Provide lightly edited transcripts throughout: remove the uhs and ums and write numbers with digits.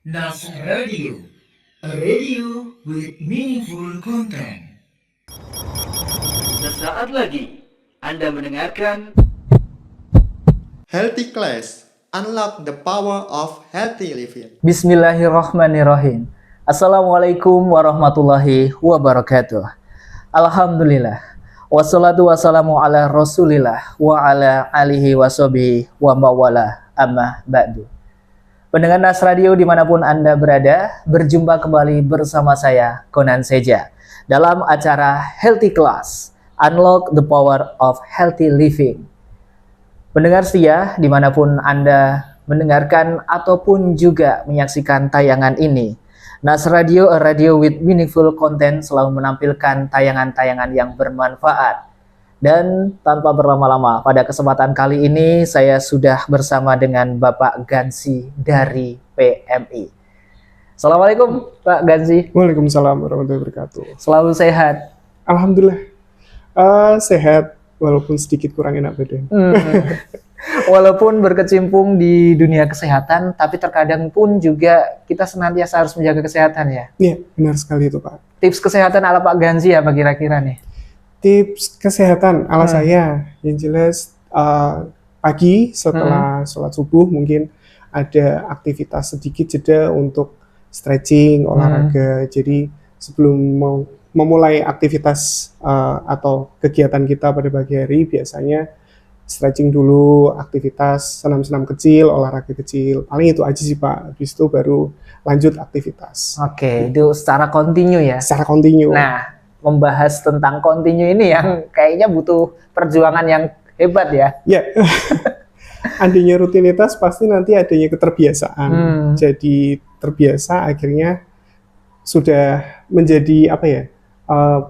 Nas Radio, a radio with meaningful content. Sesaat lagi Anda mendengarkan Healthy Class, unlock the power of healthy living. Bismillahirrahmanirrahim. Assalamualaikum warahmatullahi wabarakatuh. Alhamdulillah. Wassalatu wassalamu ala rasulillah wa ala alihi washabihi wa mawala amma ba'du. Pendengar Nas Radio dimanapun Anda berada, berjumpa kembali bersama saya, Konan Seja, dalam acara Healthy Class, Unlock the Power of Healthy Living. Pendengar setia, dimanapun Anda mendengarkan ataupun juga menyaksikan tayangan ini, Nas Radio, a radio with meaningful content, selalu menampilkan tayangan-tayangan yang bermanfaat. Dan tanpa berlama-lama, pada kesempatan kali ini saya sudah bersama dengan Bapak Gansi dari PMI. Assalamualaikum Pak Gansi. Waalaikumsalam warahmatullahi wabarakatuh. Selalu sehat? Alhamdulillah sehat, walaupun sedikit kurang enak badan. Walaupun berkecimpung di dunia kesehatan, tapi terkadang pun juga kita senantiasa harus menjaga kesehatan ya? Iya, benar sekali itu Pak. Tips kesehatan ala Pak Gansi apa kira-kira nih? Tips kesehatan ala saya, yang jelas pagi setelah sholat subuh mungkin ada aktivitas sedikit jeda untuk stretching, olahraga. Jadi sebelum memulai aktivitas atau kegiatan kita pada pagi hari, biasanya stretching dulu, aktivitas senam-senam kecil, olahraga kecil. Paling itu aja sih Pak. Habis itu baru lanjut aktivitas. Oke, itu secara kontinu ya? Secara kontinu. Nah, membahas tentang kontinu ini yang kayaknya butuh perjuangan yang hebat ya? Ya, adanya rutinitas pasti nanti adanya keterbiasaan. Jadi terbiasa akhirnya sudah menjadi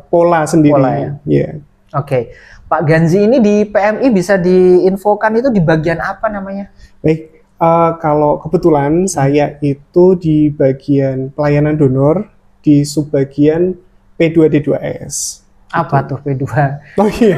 pola sendiri. Pola ya? Ya. Oke. Pak Gansi ini di PMI bisa diinfokan itu di bagian apa namanya? Baik, kalau kebetulan saya itu di bagian pelayanan donor di subbagian P2D2S. Apa tuh P2? Oh iya,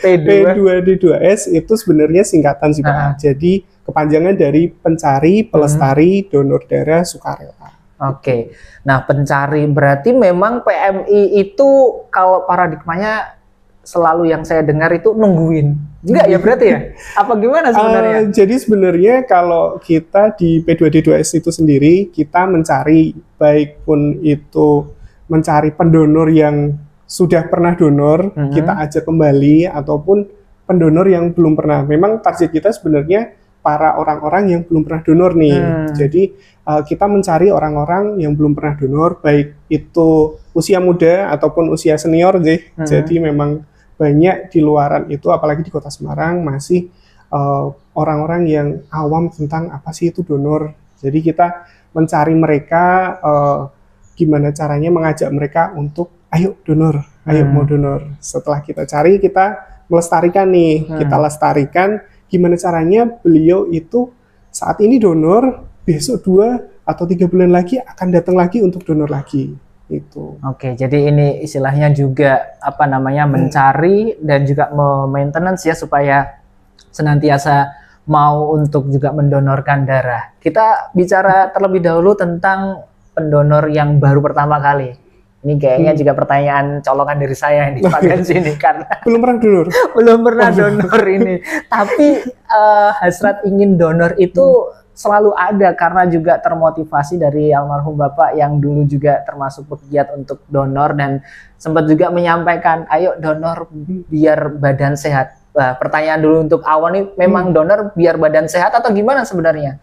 P2D2S itu sebenarnya singkatan sih Pak. Jadi kepanjangan dari pencari, pelestari, donor darah, sukarela. Oke, nah pencari berarti memang PMI itu kalau paradigmanya selalu yang saya dengar itu nungguin. Enggak ya berarti ya? Apa gimana sebenarnya? Jadi sebenarnya kalau kita di P2D2S itu sendiri, kita mencari, baik pun itu mencari pendonor yang sudah pernah donor, kita ajak kembali, ataupun pendonor yang belum pernah. Memang target kita sebenarnya para orang-orang yang belum pernah donor nih. Jadi kita mencari orang-orang yang belum pernah donor, baik itu usia muda ataupun usia senior sih. Jadi memang banyak di luaran itu, apalagi di Kota Semarang, masih orang-orang yang awam tentang apa sih itu donor. Jadi kita mencari mereka, gimana caranya mengajak mereka untuk ayo donor, ayo mau donor. Setelah kita cari, kita melestarikan nih, kita lestarikan gimana caranya beliau itu saat ini donor, besok 2 atau 3 bulan lagi akan datang lagi untuk donor lagi. Itu. Oke, jadi ini istilahnya juga mencari dan juga maintenance ya supaya senantiasa mau untuk juga mendonorkan darah. Kita bicara terlebih dahulu tentang pendonor yang baru pertama kali. Ini kayaknya juga pertanyaan colongan dari saya ini Pak Gansi ini karena belum pernah donor. belum pernah donor ini. Tapi hasrat ingin donor itu selalu ada karena juga termotivasi dari almarhum Bapak yang dulu juga termasuk pegiat untuk donor dan sempat juga menyampaikan, ayo donor biar badan sehat. Pertanyaan dulu untuk awal nih, memang donor biar badan sehat atau gimana sebenarnya?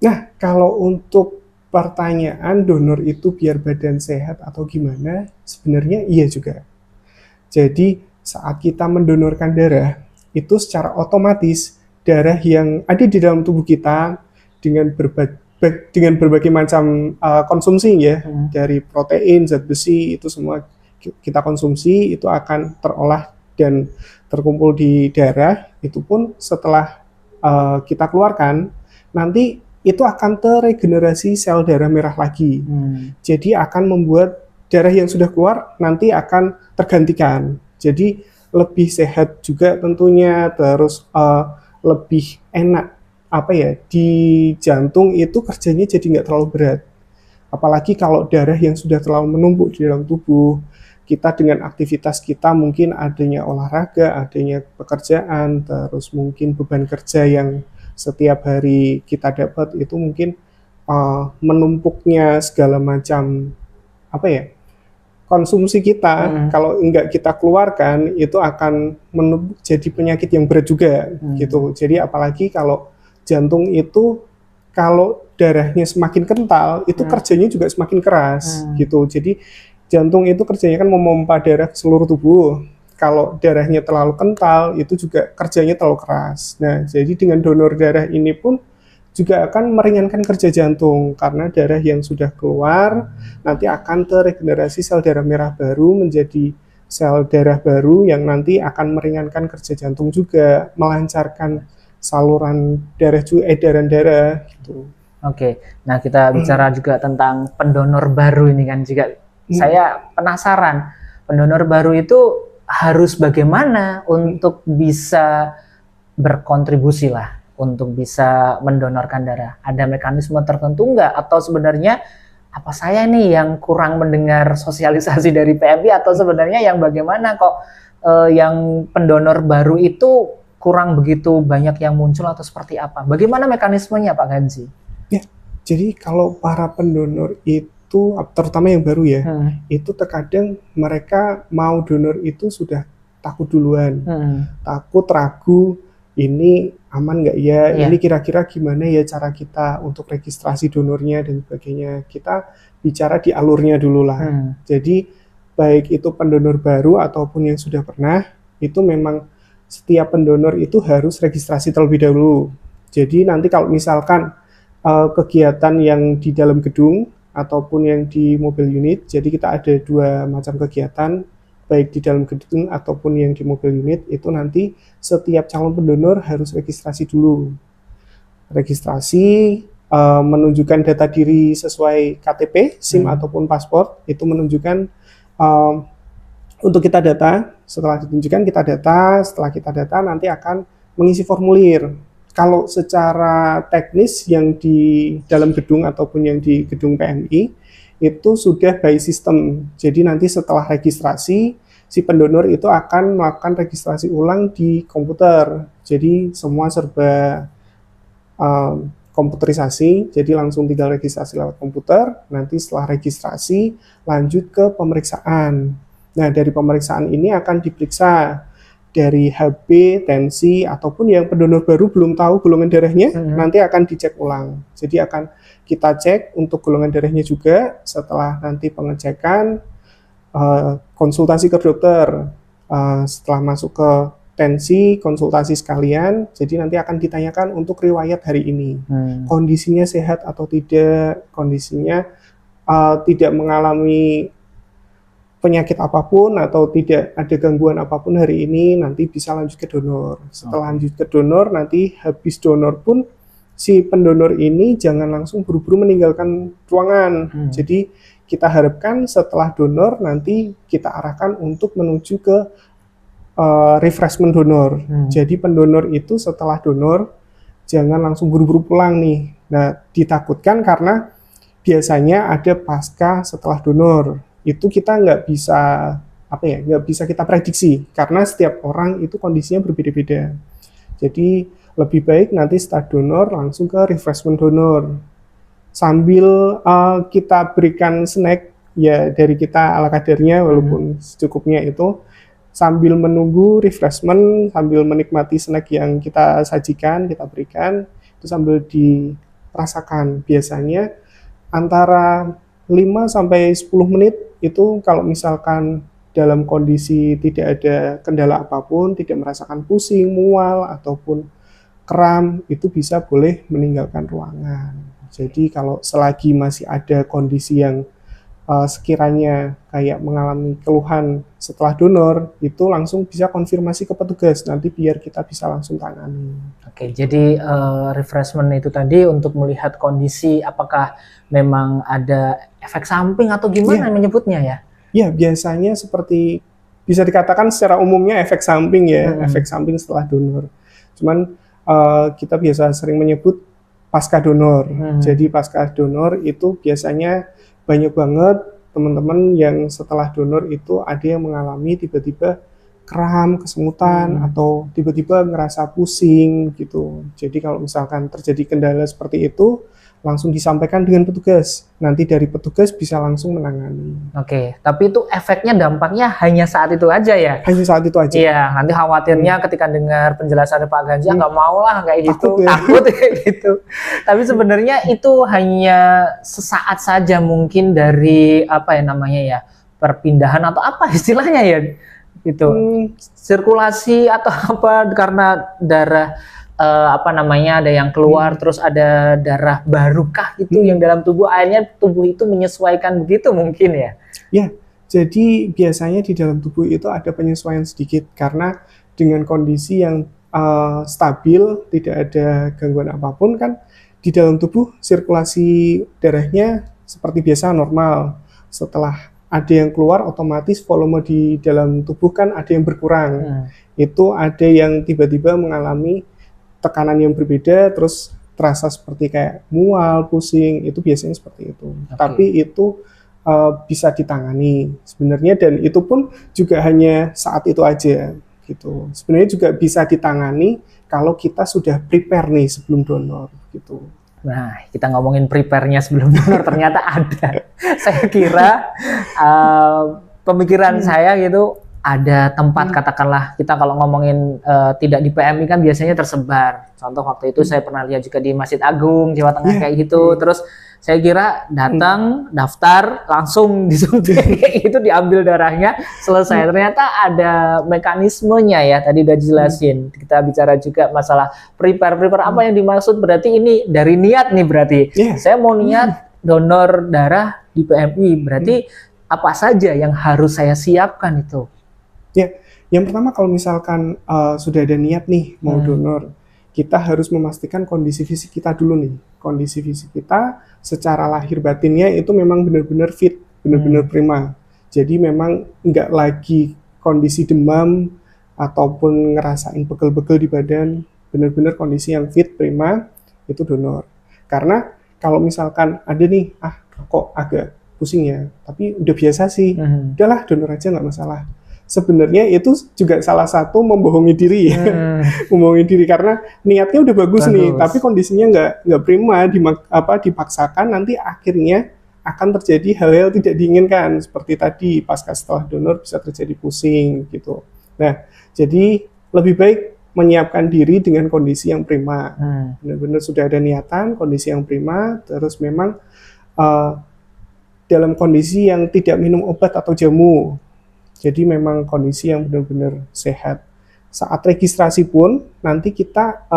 Nah, kalau untuk pertanyaan donor itu biar badan sehat atau gimana, sebenarnya iya juga. Jadi saat kita mendonorkan darah, itu secara otomatis darah yang ada di dalam tubuh kita dengan berbagai macam konsumsi ya, dari protein, zat besi, itu semua kita konsumsi, itu akan terolah dan terkumpul di darah. Itu pun setelah kita keluarkan, nanti itu akan teregenerasi sel darah merah lagi. Jadi akan membuat darah yang sudah keluar nanti akan tergantikan. Jadi lebih sehat juga tentunya, terus lebih enak apa ya, di jantung itu kerjanya jadi nggak terlalu berat. Apalagi kalau darah yang sudah terlalu menumpuk di dalam tubuh, kita dengan aktivitas kita mungkin adanya olahraga, adanya pekerjaan, terus mungkin beban kerja yang setiap hari kita dapat itu mungkin menumpuknya segala macam apa ya, konsumsi kita, kalau enggak kita keluarkan itu akan menumpuk jadi penyakit yang berat juga gitu. Jadi apalagi kalau jantung itu kalau darahnya semakin kental itu kerjanya juga semakin keras gitu. Jadi jantung itu kerjanya kan memompa darah ke seluruh tubuh. Kalau darahnya terlalu kental itu juga kerjanya terlalu keras. Nah, jadi dengan donor darah ini pun juga akan meringankan kerja jantung karena darah yang sudah keluar nanti akan teregenerasi sel darah merah baru menjadi sel darah baru yang nanti akan meringankan kerja jantung juga, melancarkan saluran darah juga, edaran darah gitu. Oke, nah kita bicara juga tentang pendonor baru ini kan juga saya penasaran, pendonor baru itu harus bagaimana untuk bisa berkontribusi lah, untuk bisa mendonorkan darah? Ada mekanisme tertentu nggak? Atau sebenarnya apa saya nih yang kurang mendengar sosialisasi dari PMI, atau sebenarnya yang bagaimana kok yang pendonor baru itu kurang begitu banyak yang muncul atau seperti apa? Bagaimana mekanismenya Pak Ganzi? Ya, jadi kalau para pendonor itu, terutama yang baru ya, itu terkadang mereka mau donor itu sudah takut duluan, takut, ragu, ini aman nggak ya, ini kira-kira gimana ya cara kita untuk registrasi donornya dan sebagainya. Kita bicara di alurnya dulu lah. Jadi baik itu pendonor baru ataupun yang sudah pernah, itu memang setiap pendonor itu harus registrasi terlebih dahulu. Jadi nanti kalau misalkan kegiatan yang di dalam gedung ataupun yang di mobil unit, jadi kita ada dua macam kegiatan, baik di dalam gedung ataupun yang di mobil unit, itu nanti setiap calon pendonor harus registrasi dulu. Registrasi, menunjukkan data diri sesuai KTP, SIM ataupun paspor, itu menunjukkan untuk kita data. Setelah ditunjukkan kita data, setelah kita data nanti akan mengisi formulir. Kalau secara teknis yang di dalam gedung ataupun yang di gedung PMI itu sudah by system. Jadi nanti setelah registrasi, si pendonor itu akan melakukan registrasi ulang di komputer. Jadi semua serba komputerisasi, jadi langsung tinggal registrasi lewat komputer. Nanti setelah registrasi lanjut ke pemeriksaan. Nah, dari pemeriksaan ini akan diperiksa dari HB, tensi, ataupun yang pendonor baru belum tahu golongan darahnya, nanti akan dicek ulang. Jadi akan kita cek untuk golongan darahnya juga. Setelah nanti pengecekan, konsultasi ke dokter. Setelah masuk ke tensi, konsultasi sekalian, jadi nanti akan ditanyakan untuk riwayat hari ini. Kondisinya sehat atau tidak, kondisinya tidak mengalami penyakit apapun atau tidak ada gangguan apapun hari ini, nanti bisa lanjut ke donor. Setelah lanjut ke donor, nanti habis donor pun si pendonor ini jangan langsung buru-buru meninggalkan ruangan. Jadi kita harapkan setelah donor nanti kita arahkan untuk menuju ke refreshment donor. Jadi pendonor itu setelah donor jangan langsung buru-buru pulang nih. Nah, ditakutkan karena biasanya ada pasca setelah donor. Itu kita nggak bisa kita prediksi karena setiap orang itu kondisinya berbeda-beda. Jadi lebih baik nanti setelah donor langsung ke refreshment donor sambil kita berikan snack ya dari kita ala kadarnya walaupun secukupnya itu, sambil menunggu refreshment, sambil menikmati snack yang kita sajikan, kita berikan itu sambil dirasakan. Biasanya antara 5-10 menit itu kalau misalkan dalam kondisi tidak ada kendala apapun, tidak merasakan pusing, mual, ataupun kram, itu bisa boleh meninggalkan ruangan. Jadi kalau selagi masih ada kondisi yang sekiranya kayak mengalami keluhan setelah donor, itu langsung bisa konfirmasi ke petugas, nanti biar kita bisa langsung tangani. Oke, jadi refreshment itu tadi untuk melihat kondisi apakah memang ada efek samping atau gimana menyebutnya ya? Ya, biasanya seperti bisa dikatakan secara umumnya efek samping ya, efek samping setelah donor. Cuman kita biasa sering menyebut pasca donor. Jadi pasca donor itu biasanya banyak banget teman-teman yang setelah donor itu ada yang mengalami tiba-tiba kram, kesemutan, atau tiba-tiba ngerasa pusing gitu. Jadi kalau misalkan terjadi kendala seperti itu, langsung disampaikan dengan petugas. Nanti dari petugas bisa langsung menangani. Oke, tapi itu efeknya, dampaknya hanya saat itu aja ya? Hanya saat itu aja. Iya, nanti khawatirnya ketika dengar penjelasan Pak Ganji, nggak mau lah kayak gitu, Takut ya. takut kayak gitu. Tapi sebenarnya itu hanya sesaat saja mungkin dari apa ya namanya ya, perpindahan atau apa istilahnya ya, gitu. Sirkulasi atau apa, karena darah apa namanya ada yang keluar terus ada darah barukah itu yang dalam tubuh, akhirnya tubuh itu menyesuaikan begitu mungkin ya. Ya, jadi biasanya di dalam tubuh itu ada penyesuaian sedikit karena dengan kondisi yang stabil, tidak ada gangguan apapun kan di dalam tubuh sirkulasi darahnya seperti biasa normal. Setelah ada yang keluar otomatis volume di dalam tubuh kan ada yang berkurang. Itu ada yang tiba-tiba mengalami tekanan yang berbeda, terus terasa seperti kayak mual, pusing, itu biasanya seperti itu. Tapi itu bisa ditangani sebenarnya, dan itu pun juga hanya saat itu aja gitu. Sebenarnya juga bisa ditangani kalau kita sudah prepare nih sebelum donor gitu. Nah, kita ngomongin prepare-nya sebelum donor ternyata ada. Saya kira pemikiran saya gitu, ada tempat, katakanlah kita kalau ngomongin tidak di PMI kan biasanya tersebar. Contoh waktu itu saya pernah lihat juga di Masjid Agung Jawa Tengah kayak gitu. Terus saya kira datang, daftar, langsung disuntik kayak gitu, diambil darahnya, selesai. Ternyata ada mekanismenya ya, tadi udah dijelasin. Kita bicara juga masalah prepare apa yang dimaksud, berarti ini dari niat nih berarti. Saya mau niat donor darah di PMI, berarti apa saja yang harus saya siapkan itu? Ya, yang pertama kalau misalkan sudah ada niat nih mau donor, kita harus memastikan kondisi fisik kita dulu nih. Kondisi fisik kita secara lahir batinnya itu memang benar-benar fit, benar-benar prima. Jadi memang nggak lagi kondisi demam ataupun ngerasain pegel-pegel di badan, benar-benar kondisi yang fit, prima, itu donor. Karena kalau misalkan ada nih, kok agak pusing ya, tapi udah biasa sih, udahlah donor aja nggak masalah. Sebenarnya itu juga salah satu membohongi diri ya. Membohongi diri karena niatnya udah bagus nih, tapi kondisinya nggak prima, dipaksakan, nanti akhirnya akan terjadi hal-hal tidak diinginkan seperti tadi pasca setelah donor bisa terjadi pusing gitu. Nah, jadi lebih baik menyiapkan diri dengan kondisi yang prima. Benar-benar sudah ada niatan, kondisi yang prima, terus memang dalam kondisi yang tidak minum obat atau jamu. Jadi memang kondisi yang benar-benar sehat. Saat registrasi pun nanti kita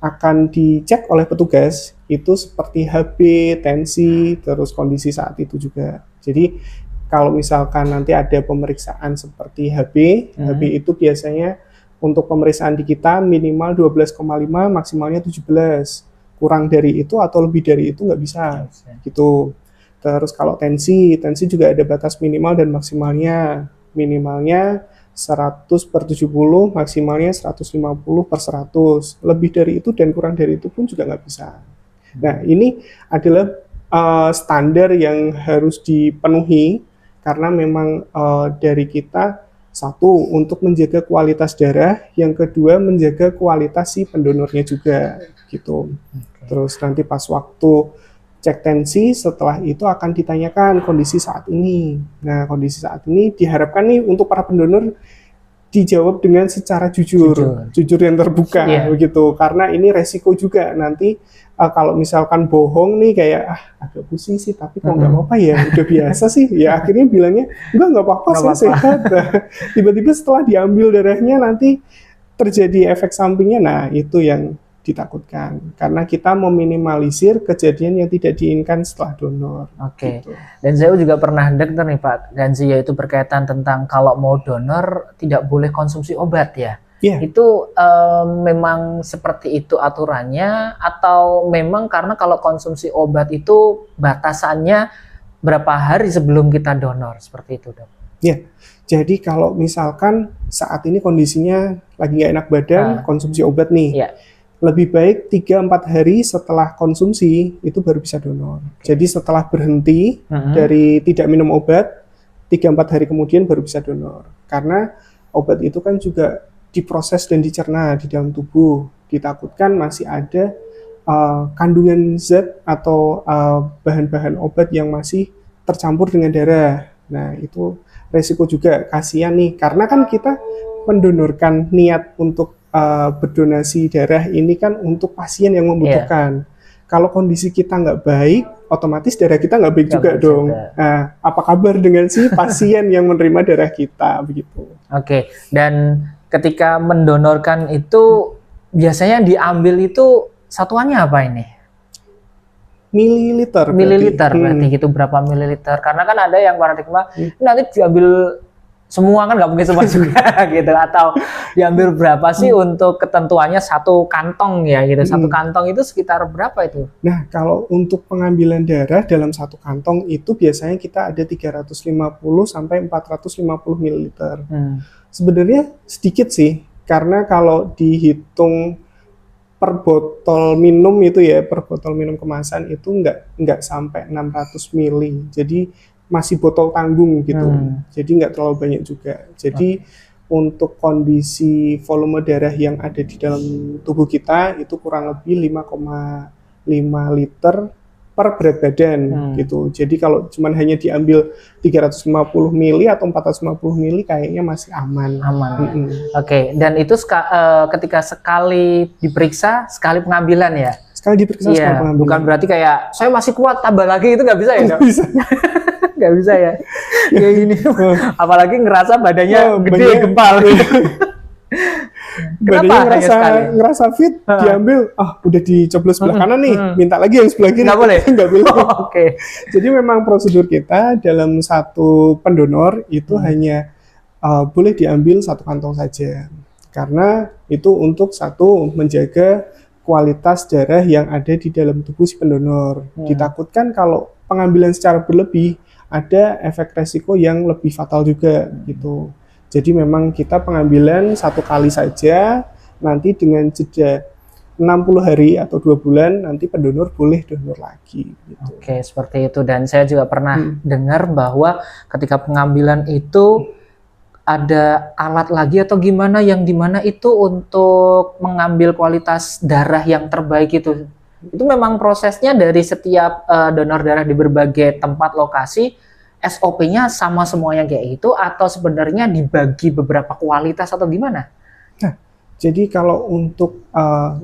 akan dicek oleh petugas itu seperti HB, tensi, terus kondisi saat itu juga. Jadi kalau misalkan nanti ada pemeriksaan seperti HB itu biasanya untuk pemeriksaan di kita minimal 12,5, maksimalnya 17. Kurang dari itu atau lebih dari itu nggak bisa gitu. Terus kalau tensi juga ada batas minimal dan maksimalnya. Minimalnya 100/70, maksimalnya 150/100. Lebih dari itu dan kurang dari itu pun juga nggak bisa. Nah, ini adalah standar yang harus dipenuhi karena memang dari kita, satu, untuk menjaga kualitas darah, yang kedua menjaga kualitas si pendonornya juga gitu. Terus nanti pas waktu cek tensi, setelah itu akan ditanyakan kondisi saat ini. Nah, kondisi saat ini diharapkan nih untuk para pendonor dijawab dengan secara jujur yang terbuka begitu. Karena ini resiko juga nanti kalau misalkan bohong nih kayak agak pusing sih, tapi kok nggak apa-apa ya, udah biasa sih. Ya akhirnya bilangnya nggak apa-apa, saya sehat. Tiba-tiba setelah diambil darahnya nanti terjadi efek sampingnya. Nah, itu yang ditakutkan karena kita meminimalisir kejadian yang tidak diinginkan setelah donor. Gitu. Dan saya juga pernah dengar nih Pak Ganji, yaitu berkaitan tentang kalau mau donor tidak boleh konsumsi obat ya. Itu memang seperti itu aturannya, atau memang karena kalau konsumsi obat itu batasannya berapa hari sebelum kita donor, seperti itu, Dok? Ya, jadi kalau misalkan saat ini kondisinya lagi nggak enak badan, konsumsi obat nih, Iya. lebih baik 3-4 hari setelah konsumsi itu baru bisa donor. Jadi setelah berhenti dari tidak minum obat, 3-4 hari kemudian baru bisa donor. Karena obat itu kan juga diproses dan dicerna di dalam tubuh. Ditakutkan masih ada kandungan zat atau bahan-bahan obat yang masih tercampur dengan darah. Nah, itu resiko juga, kasihan nih. Karena kan kita mendonorkan niat untuk berdonasi darah ini kan untuk pasien yang membutuhkan. Kalau kondisi kita nggak baik, otomatis darah kita nggak baik juga dong. Nah, apa kabar dengan si pasien yang menerima darah kita, begitu. Oke, dan ketika mendonorkan itu biasanya diambil itu satuannya apa ini? Mililiter. Berarti gitu, berapa mililiter? Karena kan ada yang paradigma nanti diambil semua, kan nggak mungkin semua juga gitu, atau diambil berapa sih untuk ketentuannya satu kantong ya gitu. Satu kantong itu sekitar berapa itu? Nah, kalau untuk pengambilan darah dalam satu kantong itu biasanya kita ada 350 sampai 450 ml. Sebenarnya sedikit sih, karena kalau dihitung per botol minum itu ya, per botol minum kemasan itu nggak sampai 600 ml. Jadi masih botol tanggung gitu. Jadi nggak terlalu banyak juga. Jadi untuk kondisi volume darah yang ada di dalam tubuh kita itu kurang lebih 5,5 liter per berat badan gitu. Jadi kalau cuman hanya diambil 350 mili atau 450 mili kayaknya masih aman. Oke, dan itu ketika sekali diperiksa, sekali pengambilan ya? Sekali diperiksa, sekali pengambilan. Bukan berarti kayak saya masih kuat, tambah lagi, itu nggak bisa ya? Nggak bisa. Nggak bisa ya? Kayak gini. Apalagi ngerasa badannya gede, gempal. Badannya ngerasa fit, diambil, udah dicoblos sebelah kanan nih, minta lagi yang sebelah kiri. Nggak boleh? Nggak boleh. Oke. Jadi memang prosedur kita dalam satu pendonor itu hanya boleh diambil satu kantong saja. Karena itu untuk satu, menjaga kualitas darah yang ada di dalam tubuh si pendonor. Ditakutkan kalau pengambilan secara berlebih, ada efek resiko yang lebih fatal juga gitu. Jadi memang kita pengambilan satu kali saja, nanti dengan jeda 60 hari atau 2 bulan nanti pendonor boleh donor lagi gitu. Oke, seperti itu. Dan saya juga pernah dengar bahwa ketika pengambilan itu ada alat lagi atau gimana, yang dimana itu untuk mengambil kualitas darah yang terbaik itu. Itu memang prosesnya dari setiap donor darah di berbagai tempat lokasi, SOP-nya sama semuanya kayak itu, atau sebenarnya dibagi beberapa kualitas atau gimana? Nah, jadi kalau untuk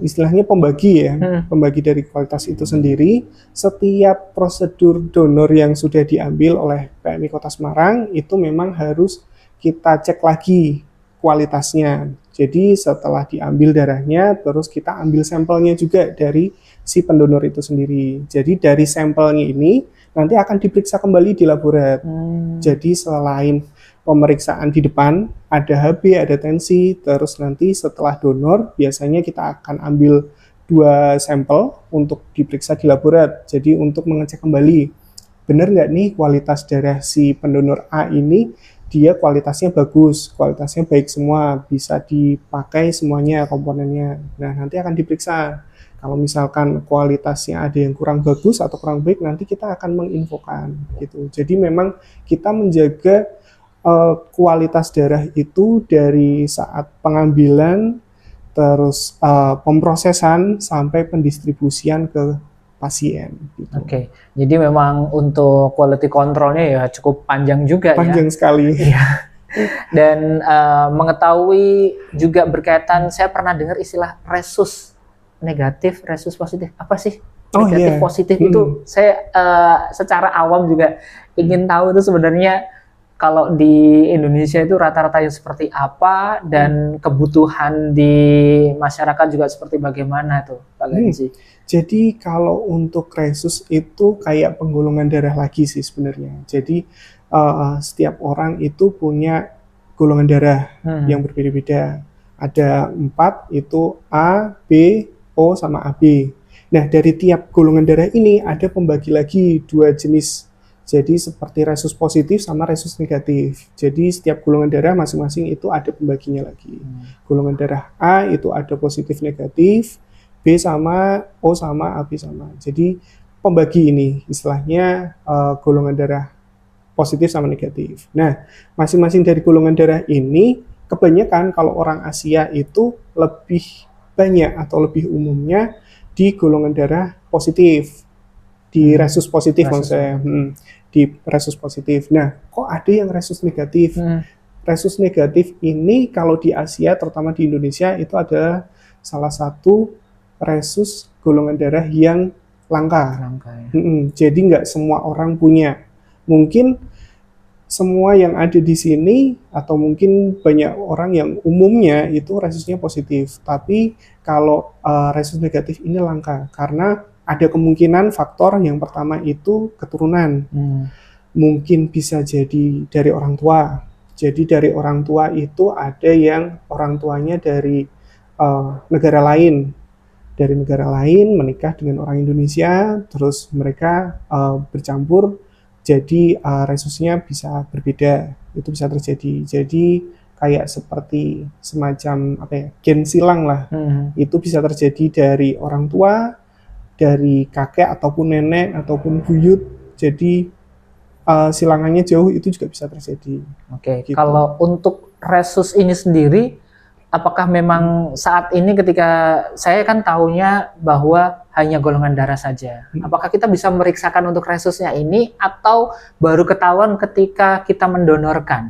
istilahnya pembagi ya, pembagi dari kualitas itu sendiri, setiap prosedur donor yang sudah diambil oleh PMI Kota Semarang itu memang harus kita cek lagi kualitasnya. Jadi setelah diambil darahnya, terus kita ambil sampelnya juga dari si pendonor itu sendiri. Jadi dari sampelnya ini nanti akan diperiksa kembali di laborat. Jadi selain pemeriksaan di depan, ada HB, ada tensi, terus nanti setelah donor biasanya kita akan ambil 2 sampel untuk diperiksa di laborat. Jadi untuk mengecek kembali, benar nggak nih kualitas darah si pendonor A ini, dia kualitasnya bagus, kualitasnya baik semua, bisa dipakai semuanya komponennya. Nah, nanti akan diperiksa. Kalau misalkan kualitasnya ada yang kurang bagus atau kurang baik, nanti kita akan menginfokan gitu. Jadi memang kita menjaga kualitas darah itu dari saat pengambilan, terus pemrosesan sampai pendistribusian ke pasien. Gitu. Oke, jadi memang untuk quality controlnya ya cukup panjang juga. Panjang sekali. Dan mengetahui juga berkaitan, saya pernah dengar istilah resus negatif, resus positif. Apa sih negatif positif itu? Saya secara awam juga ingin tahu itu sebenarnya kalau di Indonesia itu rata-ratanya seperti apa, dan kebutuhan di masyarakat juga seperti bagaimana tuh, Pak Ganji? Jadi kalau untuk resus itu kayak penggolongan darah lagi sih sebenarnya. Jadi setiap orang itu punya golongan darah yang berbeda-beda. Ada 4, itu A, B, O, sama AB. Nah, dari tiap golongan darah ini ada pembagi lagi 2 jenis Jadi seperti resus positif sama resus negatif. Jadi setiap golongan darah masing-masing itu ada pembaginya lagi. Golongan darah A itu ada positif negatif, B sama, O sama, AB sama. Jadi pembagi ini istilahnya golongan darah positif sama negatif. Nah, masing-masing dari golongan darah ini kebanyakan kalau orang Asia itu lebih banyak atau lebih umumnya di golongan darah positif. Di resus positif maksudnya. Di resus positif. Nah, kok ada yang resus negatif? Resus negatif ini kalau di Asia, terutama di Indonesia, itu adalah salah satu resus golongan darah yang langka. ya. Jadi nggak semua orang punya. Mungkin semua yang ada di sini atau mungkin banyak orang yang umumnya itu resusnya positif. Tapi kalau resus negatif ini langka karena ada kemungkinan faktor yang pertama itu keturunan. Mungkin bisa jadi dari orang tua. Jadi dari orang tua itu ada yang orang tuanya dari negara lain. Dari negara lain menikah dengan orang Indonesia, terus mereka bercampur, jadi resusnya bisa berbeda. Itu bisa terjadi. Jadi kayak seperti semacam gen silang lah. Itu bisa terjadi dari orang tua, dari kakek ataupun nenek ataupun buyut, jadi silangannya jauh itu juga bisa terjadi. Oke, Gitu. kalau untuk resus ini sendiri, apakah memang saat ini ketika saya kan tahunya bahwa hanya golongan darah saja, apakah kita bisa meriksakan untuk resusnya ini atau baru ketahuan ketika kita mendonorkan?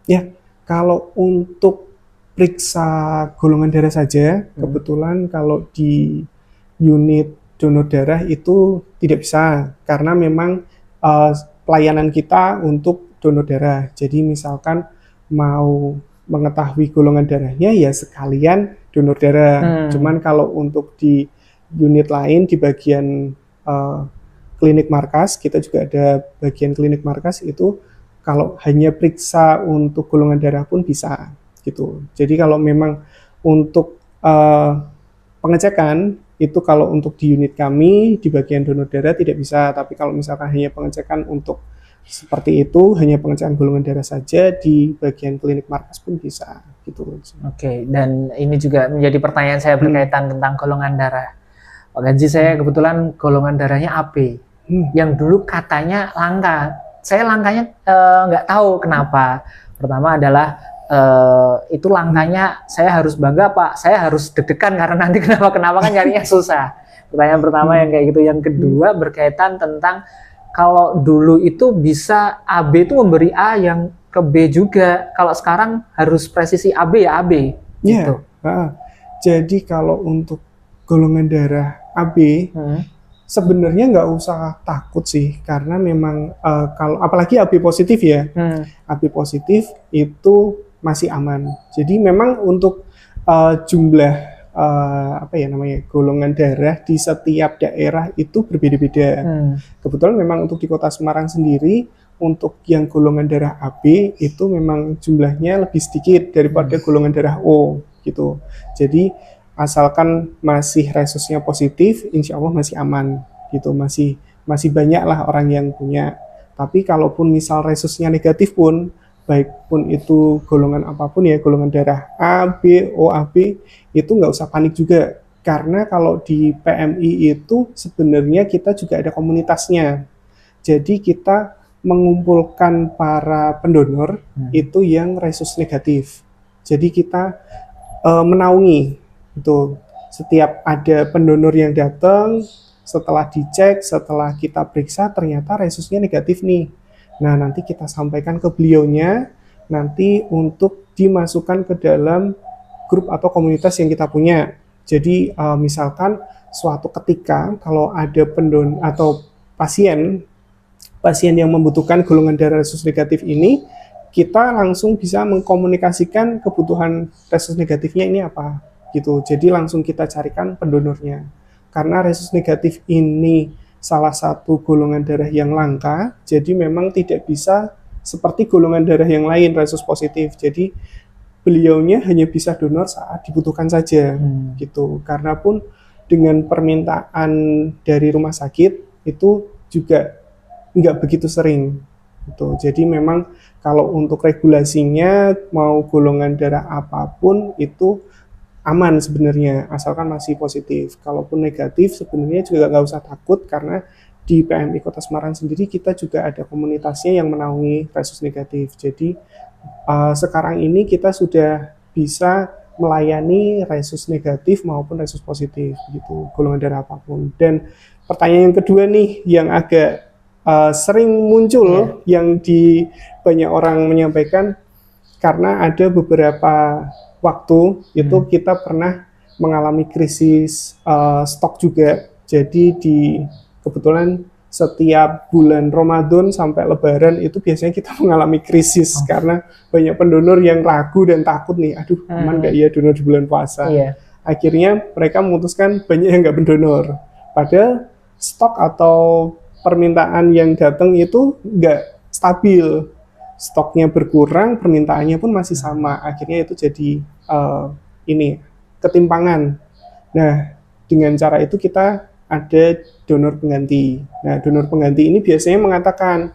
Ya, kalau untuk periksa golongan darah saja, kebetulan kalau di unit donor darah itu tidak bisa karena memang pelayanan kita untuk donor darah. Jadi misalkan mau mengetahui golongan darahnya ya sekalian donor darah. Cuman kalau untuk di unit lain di bagian klinik markas, kita juga ada bagian klinik markas itu kalau hanya periksa untuk golongan darah pun bisa gitu. Jadi kalau memang untuk pengecekan itu kalau untuk di unit kami di bagian donor darah tidak bisa, tapi kalau misalkan hanya pengecekan untuk seperti itu, hanya pengecekan golongan darah saja di bagian klinik markas pun bisa gitu. Oke, dan ini juga menjadi pertanyaan saya berkaitan tentang golongan darah. Pak Gaji, saya kebetulan golongan darahnya AB, yang dulu katanya langka. Saya langkanya nggak tahu kenapa. Pertama adalah itu langkanya saya harus bangga Pak, saya harus deg-degan karena nanti kenapa kan nyarinya susah. Pertanyaan pertama yang kayak gitu. Yang kedua berkaitan tentang kalau dulu itu bisa AB itu memberi A yang ke B juga, kalau sekarang harus presisi AB ya AB gitu. Jadi kalau untuk golongan darah AB sebenarnya nggak usah takut sih, karena memang kalau apalagi AB positif ya, AB positif itu masih aman. Jadi memang untuk jumlah golongan darah di setiap daerah itu berbeda-beda. Kebetulan memang untuk di Kota Semarang sendiri untuk yang golongan darah AB itu memang jumlahnya lebih sedikit daripada golongan darah O gitu. Jadi asalkan masih resusnya positif, insya Allah masih aman gitu, masih banyak lah orang yang punya. Tapi kalaupun misal resusnya negatif pun, baik pun itu golongan apapun ya, golongan darah A, B, O, AB, itu nggak usah panik juga. Karena kalau di PMI itu sebenarnya kita juga ada komunitasnya. Jadi kita mengumpulkan para pendonor itu yang resus negatif. Jadi kita menaungi itu. Setiap ada pendonor yang datang, setelah dicek, setelah kita periksa, ternyata resusnya negatif nih. Nah, nanti kita sampaikan ke beliaunya, nanti untuk dimasukkan ke dalam grup atau komunitas yang kita punya. Jadi, misalkan suatu ketika kalau ada pendonor atau pasien yang membutuhkan golongan darah resus negatif ini, kita langsung bisa mengkomunikasikan kebutuhan resus negatifnya ini apa, gitu. Jadi langsung kita carikan pendonornya. Karena resus negatif ini salah satu golongan darah yang langka, jadi memang tidak bisa seperti golongan darah yang lain resus positif. Jadi beliaunya hanya bisa donor saat dibutuhkan saja, gitu. Karena pun dengan permintaan dari rumah sakit itu juga nggak begitu sering. Gitu. Jadi memang kalau untuk regulasinya mau golongan darah apapun itu aman sebenarnya, asalkan masih positif. Kalaupun negatif sebenarnya juga nggak usah takut, karena di PMI Kota Semarang sendiri kita juga ada komunitasnya yang menaungi resus negatif. Jadi sekarang ini kita sudah bisa melayani resus negatif maupun resus positif, gitu, golongan darah apapun. Dan pertanyaan yang kedua nih, yang agak sering muncul, yang banyak orang menyampaikan, karena ada beberapa waktu itu kita pernah mengalami krisis stok juga. Jadi kebetulan setiap bulan Ramadan sampai Lebaran itu biasanya kita mengalami krisis karena banyak pendonor yang ragu dan takut nih, aduh aman nggak ya donor di bulan puasa. Akhirnya mereka memutuskan banyak yang nggak mendonor. Padahal stok atau permintaan yang datang itu nggak stabil, stoknya berkurang, permintaannya pun masih sama. Akhirnya itu jadi ketimpangan. Nah, dengan cara itu kita ada donor pengganti. Nah, donor pengganti ini biasanya mengatakan,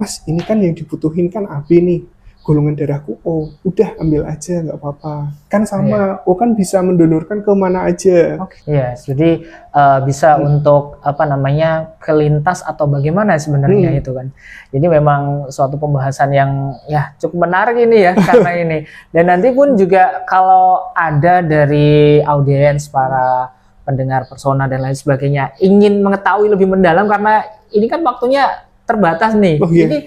Mas, ini kan yang dibutuhin kan AB nih, golongan darahku O, udah ambil aja nggak apa-apa. Kan sama, O kan bisa mendonorkan ke mana aja. Iya, jadi bisa untuk kelintas atau bagaimana sebenarnya itu kan. Jadi memang suatu pembahasan yang ya cukup menarik ini ya karena ini. Dan nanti pun juga kalau ada dari audiens para pendengar persona dan lain sebagainya ingin mengetahui lebih mendalam, karena ini kan waktunya terbatas nih. Jadi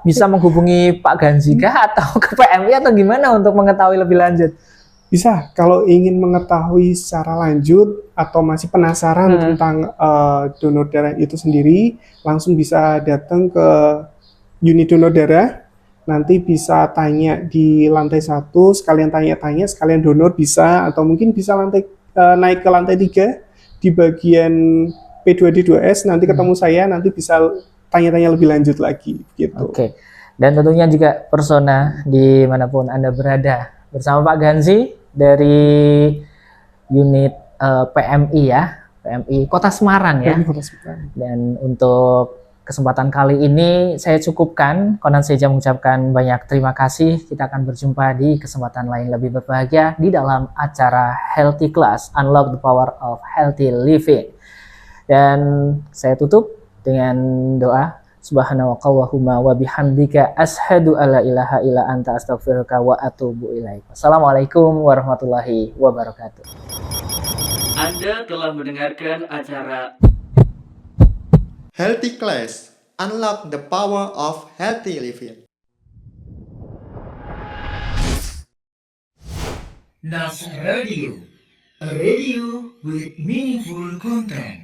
bisa menghubungi Pak Ganzi kah atau ke PMI atau gimana untuk mengetahui lebih lanjut? Bisa, kalau ingin mengetahui secara lanjut atau masih penasaran tentang donor darah itu sendiri, langsung bisa datang ke unit donor darah. Nanti bisa tanya di lantai 1, sekalian tanya-tanya, sekalian donor bisa, atau mungkin bisa naik ke lantai 3 di bagian P2D2S, nanti ketemu saya, nanti bisa tanya-tanya lebih lanjut lagi gitu. Oke. Dan tentunya juga persona dimanapun Anda berada, bersama Pak Ganzi dari unit PMI ya, PMI Kota Semarang ya. Dan untuk kesempatan kali ini saya cukupkan, konon saja mengucapkan banyak terima kasih. Kita akan berjumpa di kesempatan lain lebih berbahagia di dalam acara Healthy Class, Unlock the Power of Healthy Living. Dan saya tutup dengan doa, subhanakallahumma wa bihamdika asyhadu alla ilaha illa anta astaghfiruka wa atubu ilaik. Assalamualaikum warahmatullahi wabarakatuh. Anda telah mendengarkan acara Healthy Class, Unlock the Power of Healthy Living. Nas Radio, a radio with meaningful content.